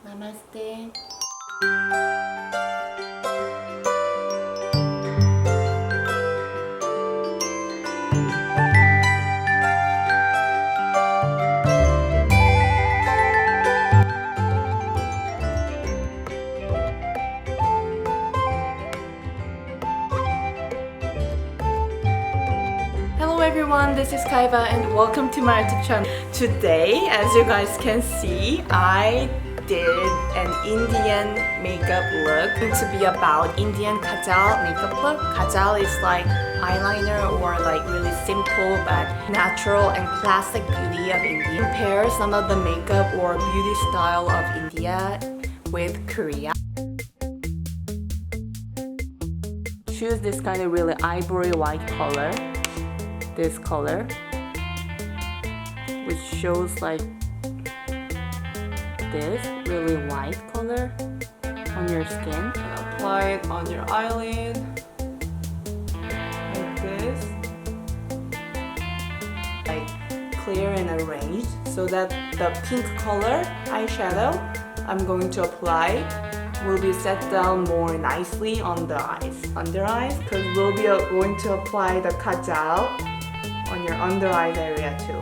Namaste. Hello everyone, this is KAHEVA and welcome to my YouTube channel. Today, as you guys can see, I did an Indian makeup look to be about Indian Kajal makeup look. Kajal is like eyeliner or like really simple but natural and classic beauty of India. Compare some of the makeup or beauty style of India with Korea. Choose this kind of really ivory white color. This color, which shows like this really white color on your skin, and apply it on your eyelid like this, like clear and arranged, so that the pink color eyeshadow I'm going to apply will be set down more nicely on the eyes, under eyes, because we'll be going to apply the kajal on your under eyes area too.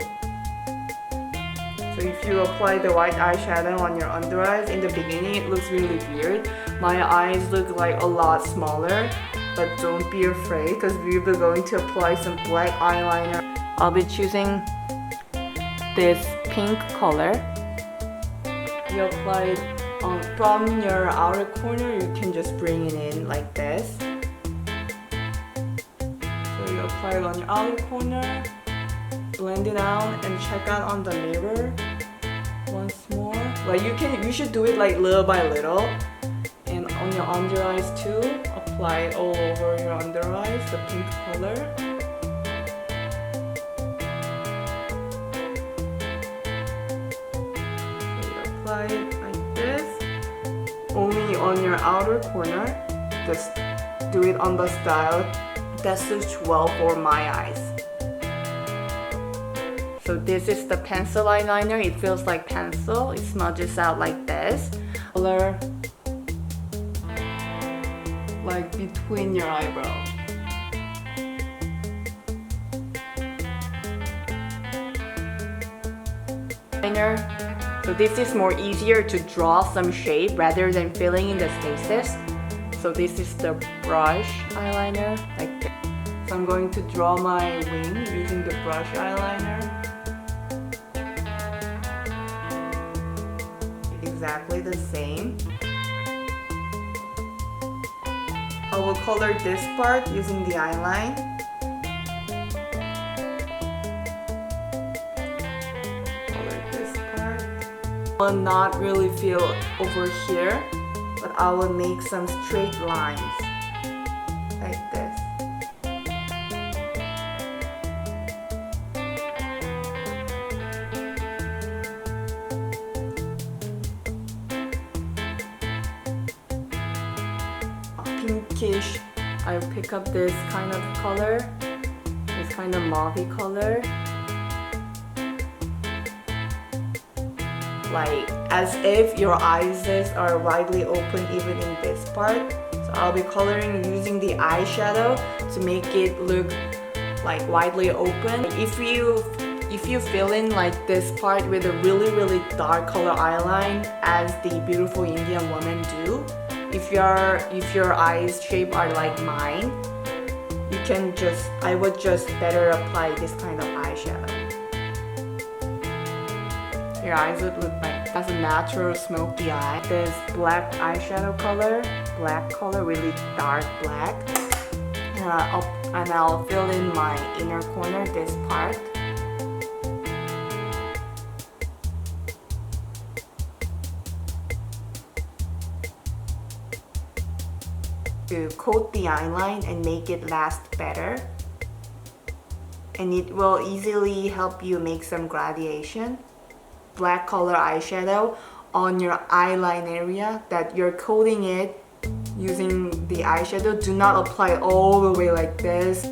So if you apply the white eyeshadow on your under eyes, in the beginning it looks really weird. My eyes look like a lot smaller, but don't be afraid because we'll be going to apply some black eyeliner. I'll be choosing this pink color. You apply it from your outer corner, you can just bring it in like this. You apply it on your outer corner, blend it out, and check out on the mirror once more. Like you should do it like little by little, and on your under eyes too. Apply it all over your under eyes, the pink color. So you apply it like this, only on your outer corner. Just do it on the style that suits well for my eyes. So this is the pencil eyeliner. It feels like pencil. It smudges out like this. Color like between your eyebrows. Eyeliner. So this is more easier to draw some shape rather than filling in the spaces. So this is the brush eyeliner, like this. So I'm going to draw my wing using the brush eyeliner. Exactly the same. I will color this part using the eyeline. Color this part. I will not really feel over here, but I will make some straight lines like this. Pinkish. I'll pick up this kind of color, this kind of mauvey color, like as if your eyes are widely open even in this part. So I'll be coloring using the eyeshadow to make it look like widely open. If you fill in like this part with a really dark color eyeline, as the beautiful Indian women do, if your eyes shape are like mine, I would just better apply this kind of eyeshadow. Your eyes would look like that's a natural smoky eye. This black eyeshadow color, really dark black, and I'll fill in my inner corner, this part. To coat the eyeline and make it last better, and it will easily help you make some gradation. Black color eyeshadow on your eyeline area that you're coating it using the eyeshadow. Do not apply all the way like this.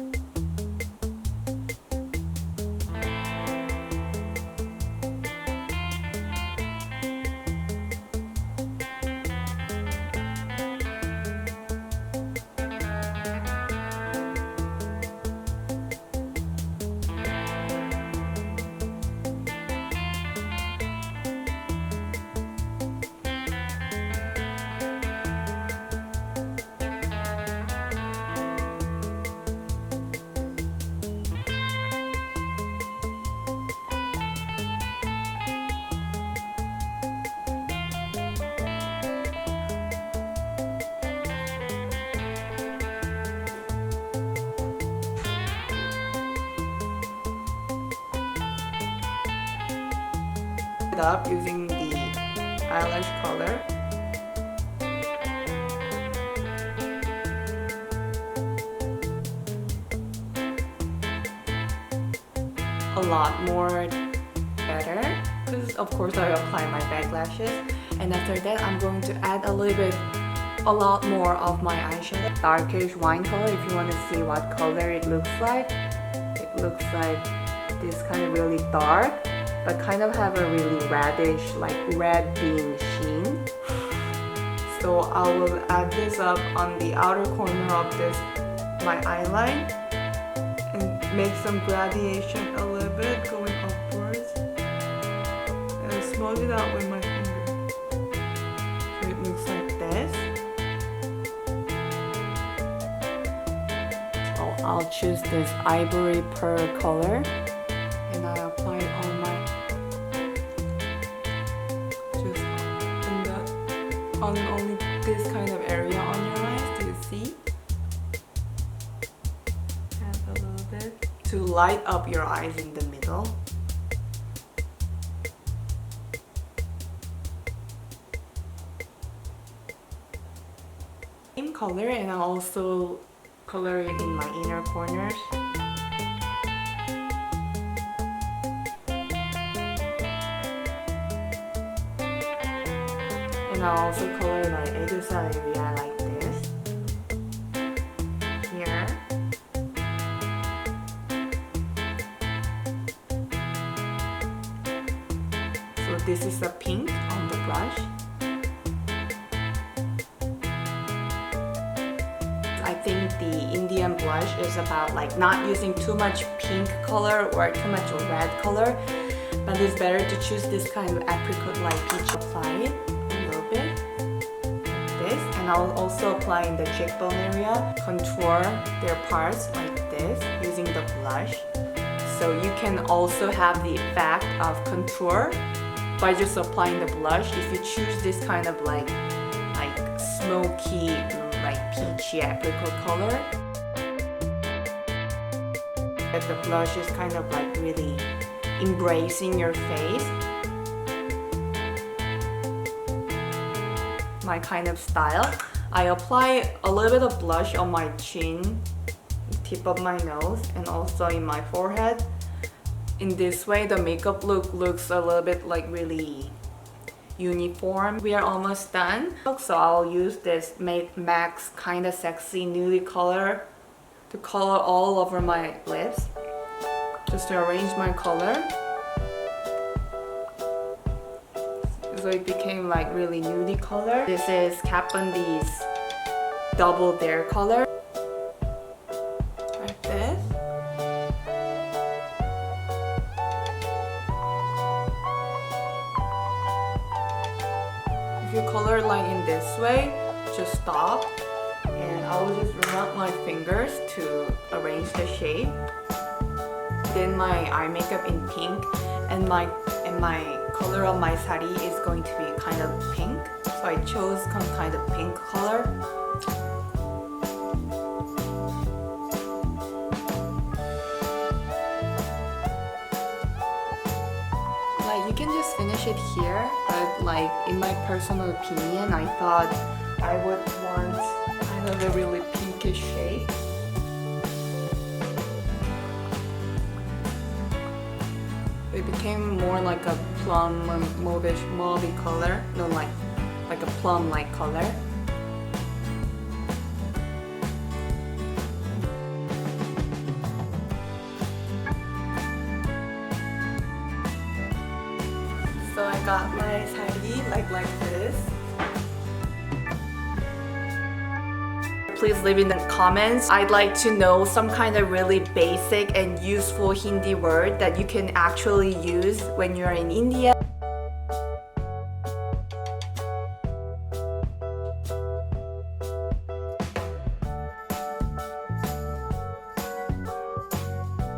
it up using the eyelash color. A lot more better because of course I apply my back lashes, and after that I'm going to add a lot more of my eyeshadow. Darkish wine color if you want to see what color it looks like. It looks like this kind of really dark but kind of have a really reddish, like red bean sheen. So I will add this up on the outer corner of this my eyeline and make some gradation a little bit going upwards and smooth it out with my finger. So it looks like this. So I'll choose this ivory pearl color and I apply it on my on only this kind of area on your eyes. Do you see? Add a little bit to light up your eyes in the middle. Same color, and I'll also color it in my inner corners. And I'll also color my edges area like this. Here. So this is the pink on the brush. I think the Indian blush is about like not using too much pink color or too much red color, but it's better to choose this kind of apricot like peach. Apply it a little bit like this, and I'll also apply in the cheekbone area, contour their parts like this using the blush. So you can also have the effect of contour by just applying the blush if you choose this kind of like smoky, like peachy apricot color. But the blush is kind of like really embracing your face. My kind of style. I apply a little bit of blush on my chin, tip of my nose, and also in my forehead. In this way, the makeup look looks a little bit like really uniform. We are almost done. So I'll use this MAC's Kinda Sexy Nude color to color all over my lips, just to arrange my color. So it became like really nudie color. This is Kat Von D's Double Dare color. Like this. If you color like in this way, just stop. And I will just run up my fingers to arrange the shape. Then my eye makeup in pink, and my color of my saree is going to be kind of pink. So I chose some kind of pink color. Like you can just finish it here, but like in my personal opinion, I thought I would want kind of a really pinkish shade. It became more like a plum mauve color, no, like a plum-like color. So I got my saree like this. Please leave in the comments. I'd like to know some kind of really basic and useful Hindi word that you can actually use when you're in India.